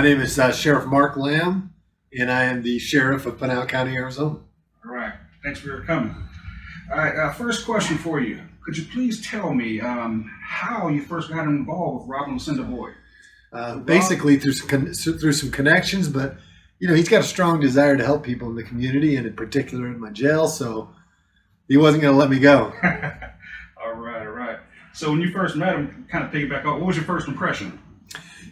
My name is Sheriff Mark Lamb, and I am the Sheriff of Pinal County, Arizona. All right. Thanks for coming. All right. First question for you. Could you please tell me how you first got involved with Robert and Lucinda Boyd? Basically through some connections, but he's got a strong desire to help people in the community, and in particular in my jail, so he wasn't going to let me go. All right. So when you first met him, kind of piggyback up, what was your first impression?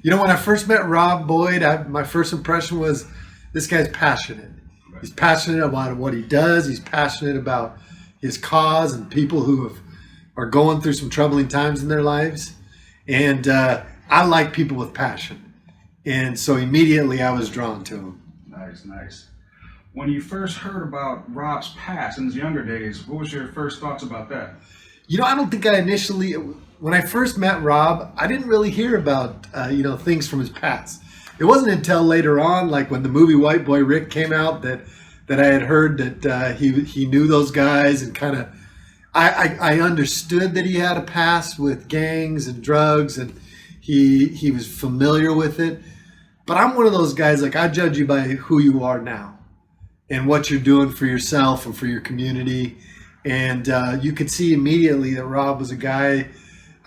When I first met Rob Boyd, my first impression was this guy's passionate. Right. He's passionate about what he does. He's passionate about his cause and people who are going through some troubling times in their lives. And I like people with passion. And so immediately I was drawn to him. Nice. When you first heard about Rob's past in his younger days, what was your first thoughts about that? I don't think I initially, when I first met Rob, I didn't really hear about, things from his past. It wasn't until later on, like when the movie White Boy Rick came out, that I had heard that he knew those guys, and kind of, I understood that he had a past with gangs and drugs, and he was familiar with it. But I'm one of those guys, like, I judge you by who you are now and what you're doing for yourself and for your community. And you could see immediately that Rob was a guy,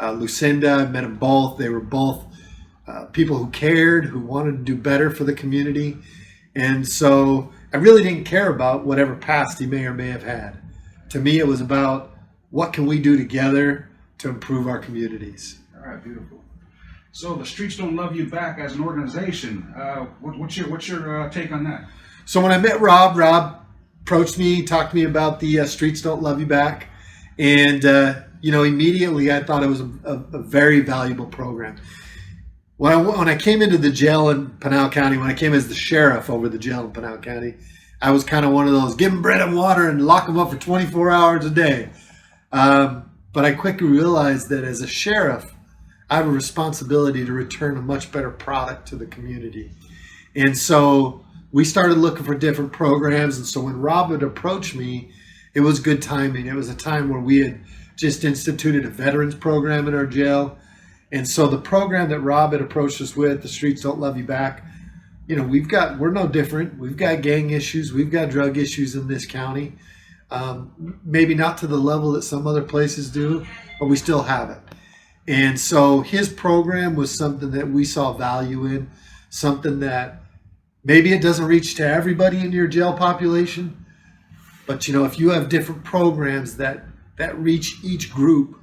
Lucinda, I met them both. They were both people who cared, who wanted to do better for the community. And so I really didn't care about whatever past he may or may have had. To me, it was about what can we do together to improve our communities. All right, beautiful. So the Streets Don't Love You Back as an organization, what's your take on that? So when I met Rob approached me, talked to me about the Streets Don't Love You Back. And, immediately I thought it was a very valuable program. When I came into the jail in Pinal County, when I came as the sheriff over the jail in Pinal County, I was kind of one of those, give them bread and water and lock them up for 24 hours a day. But I quickly realized that as a sheriff, I have a responsibility to return a much better product to the community. And so we started looking for different programs. And so when Robert approached me, it was good timing. It was a time where we had just instituted a veterans program in our jail. And so the program that Rob had approached us with, the Streets Don't Love You Back, we're no different. We've got gang issues. We've got drug issues in this county. Maybe not to the level that some other places do, but we still have it. And so his program was something that we saw value in, something that maybe it doesn't reach to everybody in your jail population, but if you have different programs that reach each group,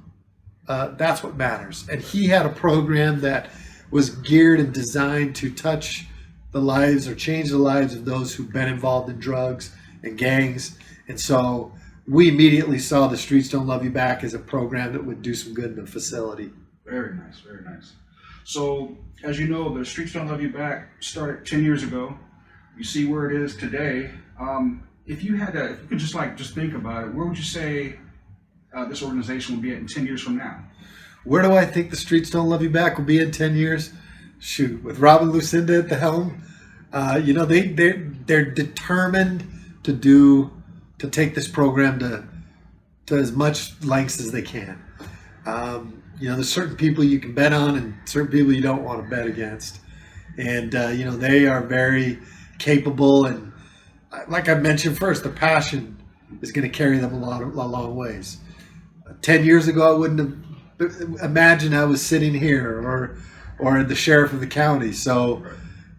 that's what matters. And he had a program that was geared and designed to touch the lives or change the lives of those who've been involved in drugs and gangs. And so we immediately saw the Streets Don't Love You Back as a program that would do some good in the facility. Very nice. So, as you know, the Streets Don't Love You Back started 10 years ago. You see where it is today. If you could just think about it, where would you say this organization will be at in 10 years from now? Where do I think the Streets Don't Love You Back will be in 10 years? Shoot, with Robert and Lucinda at the helm, they're determined to take this program to as much lengths as they can. There's certain people you can bet on and certain people you don't want to bet against. And, they are very capable. And like I mentioned first, the passion is going to carry them a long ways. 10 yeyears ago, I wouldn't have imagined I was sitting here or the sheriff of the county. So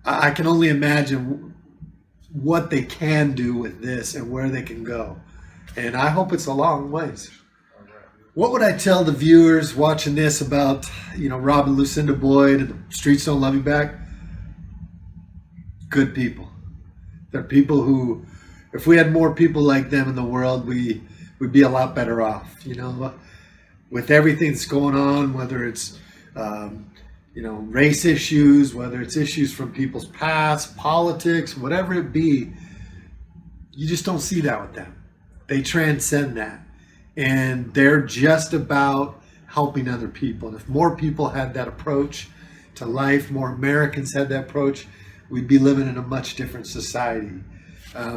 I can only imagine what they can do with this and where they can go. And I hope it's a long ways. What would I tell the viewers watching this about, Rob and Lucinda Boyd and the Streets Don't Love You Back? Good people. They're people who, if we had more people like them in the world, we'd be a lot better off. With everything that's going on, whether it's, race issues, whether it's issues from people's past, politics, whatever it be, you just don't see that with them. They transcend that. And they're just about helping other people. And if more people had that approach to life, more Americans had that approach, we'd be living in a much different society.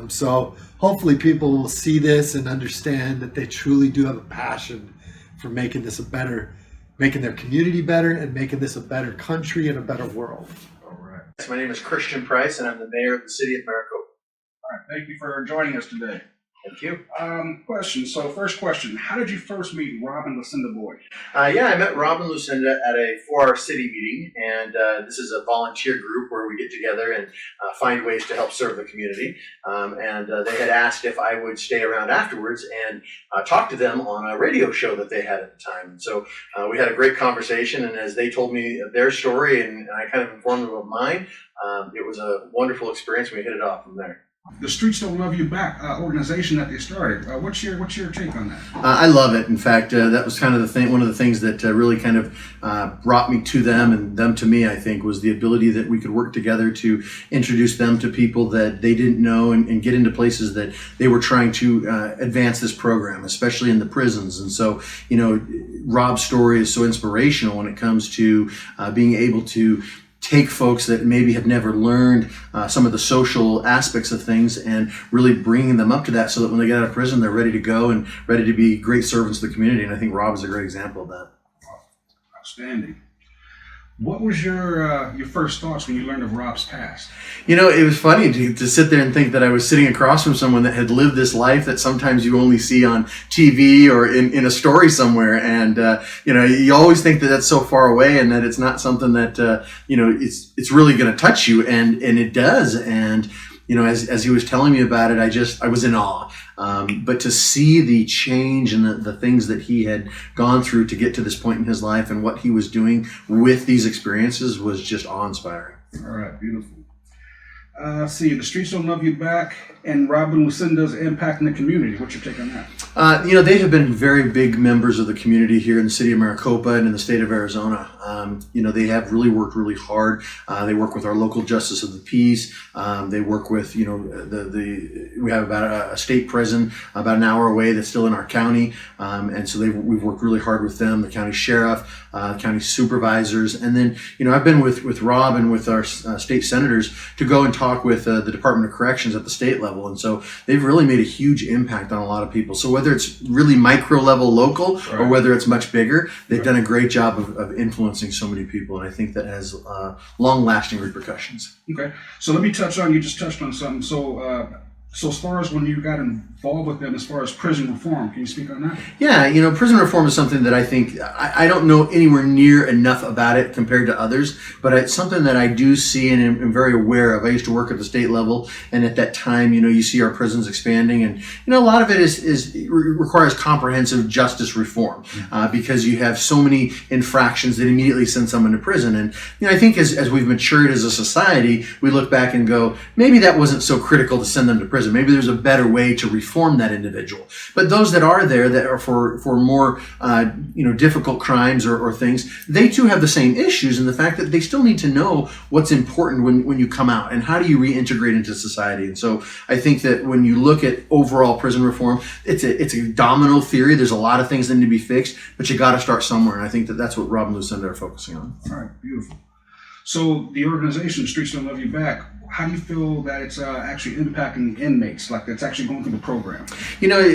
So hopefully people will see this and understand that they truly do have a passion for making their community better and making this a better country and a better world. All right. My name is Christian Price, and I'm the mayor of the city of Maricopa. All right, thank you for joining us today. Thank you. Question. So, first question: how did you first meet Robert and Lucinda Boyd? Yeah, I met Rob and Lucinda at a 4-hour city meeting, and this is a volunteer group where we get together and find ways to help serve the community. They had asked if I would stay around afterwards and talk to them on a radio show that they had at the time. And so we had a great conversation, and as they told me their story and I kind of informed them of mine, it was a wonderful experience. We hit it off from there. The Streets Don't Love You Back organization that they started. What's your take on that? I love it. In fact, that was kind of the thing. One of the things that really kind of brought me to them and them to me, I think, was the ability that we could work together to introduce them to people that they didn't know and get into places that they were trying to advance this program, especially in the prisons. And so, Rob's story is so inspirational when it comes to being able to take folks that maybe have never learned some of the social aspects of things and really bringing them up to that so that when they get out of prison, they're ready to go and ready to be great servants to the community. And I think Rob is a great example of that. Outstanding. What was your first thoughts when you learned of Rob's past? It was funny to sit there and think that I was sitting across from someone that had lived this life that sometimes you only see on TV or in a story somewhere. And, you always think that that's so far away and that it's not something that, it's really going to touch you. And it does. And, as he was telling me about it, I was in awe. But to see the change and the things that he had gone through to get to this point in his life and what he was doing with these experiences was just awe-inspiring. All right, beautiful. See, The Streets Don't Love You Back and Robert and Lucinda's impact in the community. What's your take on that? They have been very big members of the community here in the city of Maricopa and in the state of Arizona. They have really worked really hard. They work with our local justice of the peace. They work with, we have about a state prison about an hour away that's still in our county. And so we've worked really hard with them, the county sheriff, county supervisors. And then, I've been with Rob and with our state senators to go and talk with the Department of Corrections at the state level. And so they've really made a huge impact on a lot of people. So whether it's really micro level local right. or whether it's much bigger, they've done a great job of influencing so many people. And I think that has long lasting repercussions. Okay. So let me you just touched on something. So as far as when you got involved with them, as far as prison reform, can you speak on that? Yeah, prison reform is something that I think, I don't know anywhere near enough about it compared to others, but it's something that I do see and am very aware of. I used to work at the state level, and at that time, you see our prisons expanding, and, a lot of it requires comprehensive justice reform because you have so many infractions that immediately send someone to prison. And, I think as we've matured as a society, we look back and go, maybe that wasn't so critical to send them to prison. Maybe there's a better way to reform that individual. But those that are there that are for more difficult crimes or things, they too have the same issues in the fact that they still need to know what's important when you come out and how do you reintegrate into society. And so I think that when you look at overall prison reform, it's a domino theory. There's a lot of things that need to be fixed, but you got to start somewhere. And I think that that's what Rob and Lucinda are focusing on. All right, beautiful. So the organization Streets Don't Love You Back, how do you feel that it's actually impacting inmates, like that's actually going through the program?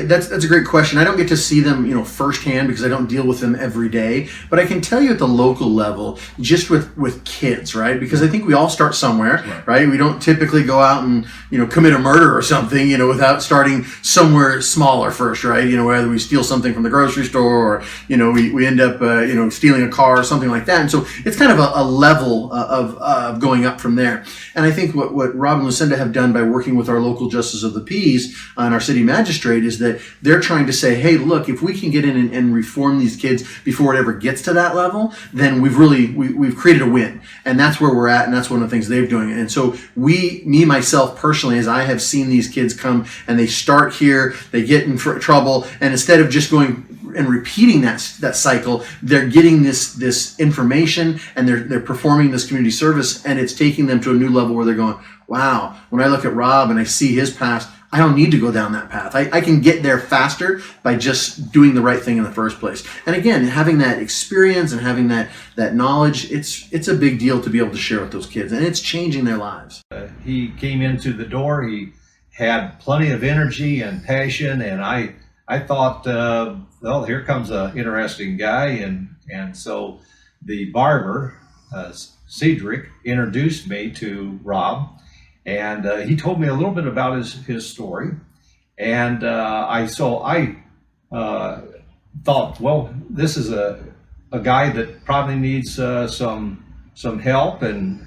That's a great question. I don't get to see them, firsthand because I don't deal with them every day. But I can tell you at the local level, just with kids, right? Because I think we all start somewhere, right? We don't typically go out and, commit a murder or something, without starting somewhere smaller first, right? Whether we steal something from the grocery store or, we end up, stealing a car or something like that. And so it's kind of a level of going up from there. And I think what Rob and Lucinda have done by working with our local justice of the peace and our city magistrate is that they're trying to say, hey, look, if we can get in and reform these kids before it ever gets to that level, then we've created a win. And that's where we're at, and that's one of the things they're doing. And so myself personally, as I have seen these kids come and they start here, they get in trouble, and instead of just going and repeating that cycle, they're getting this information and they're performing this community service, and it's taking them to a new level where they're going, wow, when I look at Rob and I see his past, I don't need to go down that path. I can get there faster by just doing the right thing in the first place. And again, having that experience and having that knowledge, it's a big deal to be able to share with those kids, and it's changing their lives. He came into the door, he had plenty of energy and passion, and I thought, well, here comes an interesting guy, and so the barber Cedric introduced me to Rob, and he told me a little bit about his story. And I thought, well, this is a guy that probably needs some help, and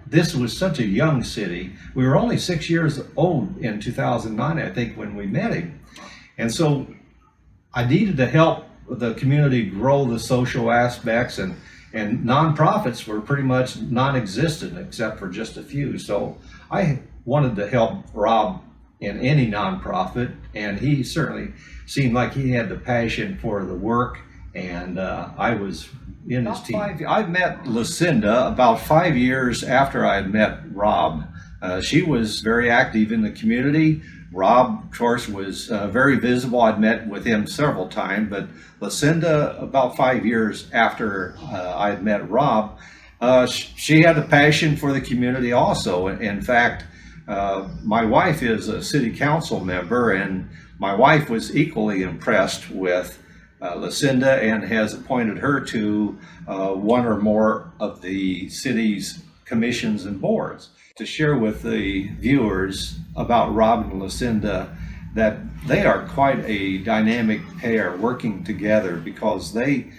this was such a young city. We were only 6 years old in 2009, I think, when we met him, and so I needed to help the community grow the social aspects, and nonprofits were pretty much non-existent except for just a few. So I wanted to help Rob in any nonprofit, and he certainly seemed like he had the passion for the work, and I was in his team. I met Lucinda about 5 years after I had met Rob. She was very active in the community. Rob, of course, was very visible. I'd met with him several times, but Lucinda, about 5 years after I had met Rob, she had a passion for the community also. In fact, my wife is a city council member, and my wife was equally impressed with Lucinda and has appointed her to one or more of the city's commissions and boards. To share with the viewers about Rob and Lucinda, that they are quite a dynamic pair working together, because they,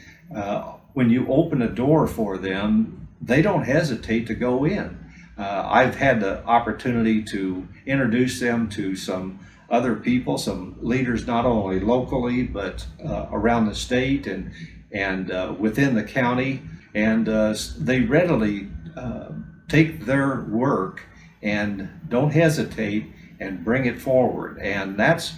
when you open a door for them, they don't hesitate to go in. I've had the opportunity to introduce them to some other people, some leaders, not only locally, but around the state and within the county, and they readily take their work and don't hesitate and bring it forward. And that's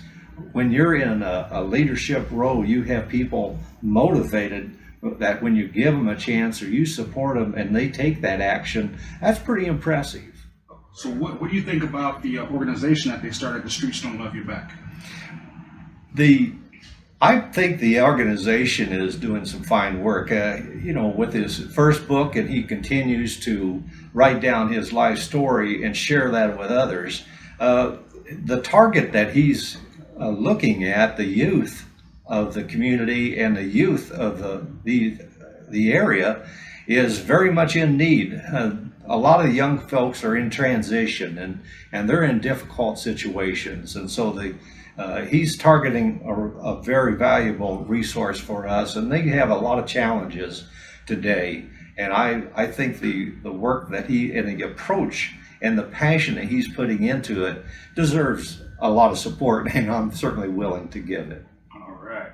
when you're in a leadership role, you have people motivated, that when you give them a chance or you support them and they take that action, that's pretty impressive. So what do you think about the organization that they started, The Streets Don't Love You Back? I think the organization is doing some fine work. With his first book, and he continues to write down his life story and share that with others. The target that he's looking at, the youth of the community and the youth of the area, is very much in need. A lot of young folks are in transition, and they're in difficult situations, and so he's targeting a very valuable resource for us, and they have a lot of challenges today. And I think the work that and the approach and the passion that he's putting into it deserves a lot of support, and I'm certainly willing to give it. All right.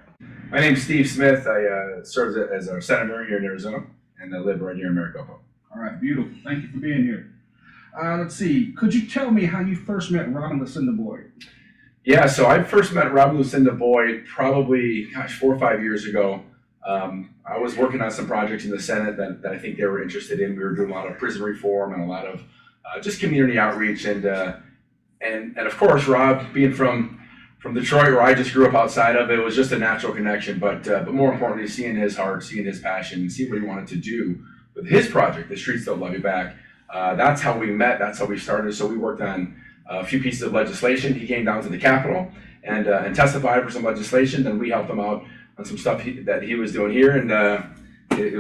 My name's Steve Smith. I serve as our senator here in Arizona, and I live right here in Maricopa. All right, beautiful. Thank you for being here. Let's see. Could you tell me how you first met Robert and Lucinda Boyd? Yeah, so I first met Robert and Lucinda Boyd probably, 4 or 5 years ago. I was working on some projects in the Senate that I think they were interested in. We were doing a lot of prison reform and a lot of just community outreach, and of course, Rob, being from Detroit, where I just grew up outside of, it was just a natural connection. But more importantly, seeing his heart, seeing his passion, seeing what he wanted to do with his project, The Streets Don't Love You Back. That's how we met. That's how we started. So we worked on a few pieces of legislation. He came down to the Capitol and testified for some legislation. Then we helped him out on some stuff that he was doing here, and it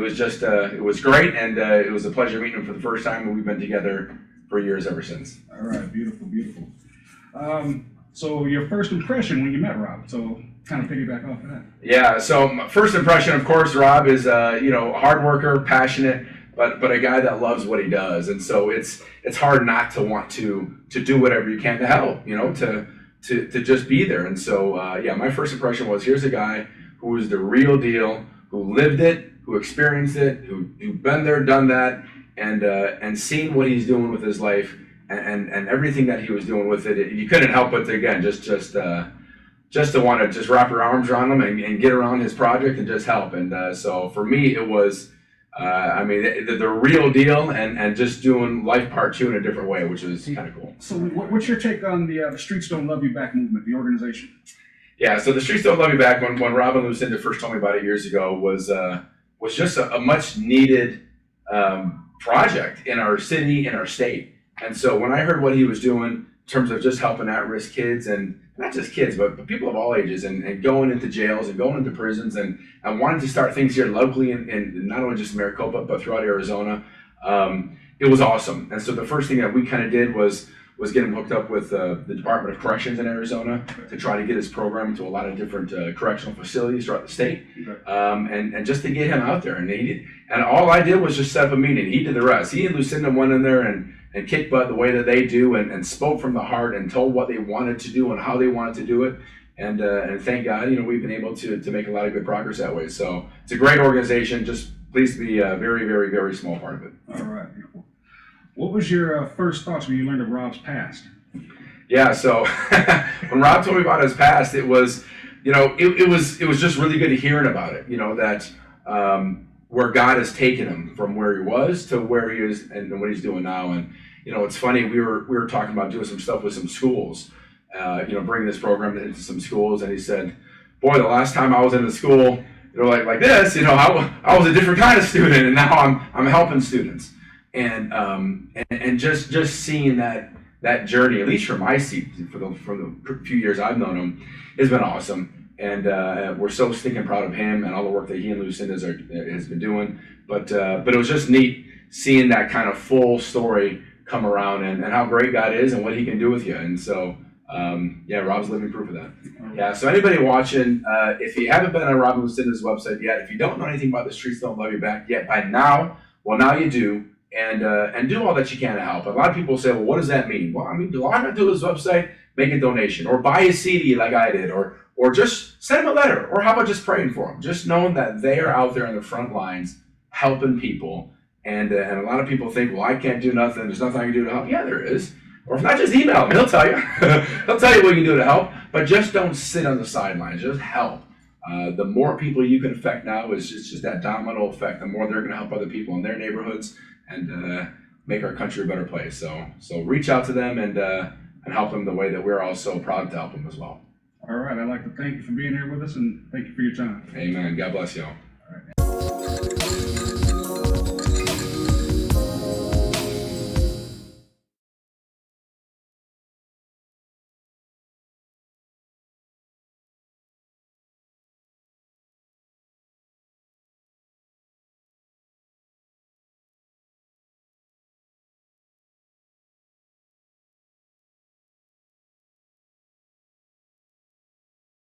was great, and it was a pleasure meeting him for the first time, and we've been together for years ever since. All right, beautiful, beautiful. So your first impression when you met Rob, so kind of piggyback off of that. Yeah, so my first impression, of course, Rob is a hard worker, passionate, but a guy that loves what he does, and so it's hard not to want to do whatever you can to help, to just be there. And so my first impression was, here's a guy who is the real deal, who lived it, who experienced it, who been there, done that, and seen what he's doing with his life, and everything that he was doing with it. You couldn't help but again just to want to just wrap your arms around him and get around his project and just help. And so for me, it was the real deal, and just doing life part two in a different way, which was kind of cool. So what's your take on the Streets Don't Love You Back movement, the organization? Yeah, so The Streets Don't Love You Back, when Rob and Lucinda first told me about it years ago, was just a much needed project in our city, in our state. And so when I heard what he was doing terms of just helping at-risk kids, and not just kids, but people of all ages, and going into jails and going into prisons, and wanting to start things here locally, and not only just Maricopa, but throughout Arizona. It was awesome. And so the first thing that we kind of did was get him hooked up with the Department of Corrections in Arizona to try to get his program to a lot of different correctional facilities throughout the state, and just to get him out there. And all I did was just set up a meeting. He did the rest. He and Lucinda went in there and kicked butt the way that they do, and spoke from the heart and told what they wanted to do and how they wanted to do it. And thank God, we've been able to make a lot of good progress that way. So it's a great organization. Just pleased to be a very, very, very small part of it. All right. What was your first thoughts when you learned of Rob's past? Yeah, so when Rob told me about his past, it was, it was just really good hearing about it. That where God has taken him from where he was to where he is and what he's doing now. And it's funny, we were talking about doing some stuff with some schools, bringing this program into some schools, and he said, "Boy, the last time I was in the school, like this, I was a different kind of student, and now I'm helping students." And just seeing that journey, at least from my seat, for the few years I've known him, has been awesome. And we're so stinking proud of him and all the work that he and Lucinda has been doing. But it was just neat seeing that kind of full story come around, and how great God is and what he can do with you. And so, Rob's living proof of that. Yeah, so anybody watching, if you haven't been on Rob and Lucinda's website yet, if you don't know anything about The Streets Don't Love You Back yet by now, well, now you do. And do all that you can to help. A lot of people say, well, what does that mean? Well, log on to his website, make a donation, or buy a CD like I did, or just send him a letter, or how about just praying for him? Just knowing that they are out there in the front lines helping people. And a lot of people think, well, I can't do nothing. There's nothing I can do to help. Yeah, there is. Or if not, just email him. He'll tell you. He'll tell you what you can do to help. But just don't sit on the sidelines. Just help. The more people you can affect now is just that domino effect. The more they're going to help other people in their neighborhoods, and make our country a better place. So reach out to them and help them the way that we're all so proud to help them as well. All right. I'd like to thank you for being here with us, and thank you for your time. Amen. God bless y'all. All right.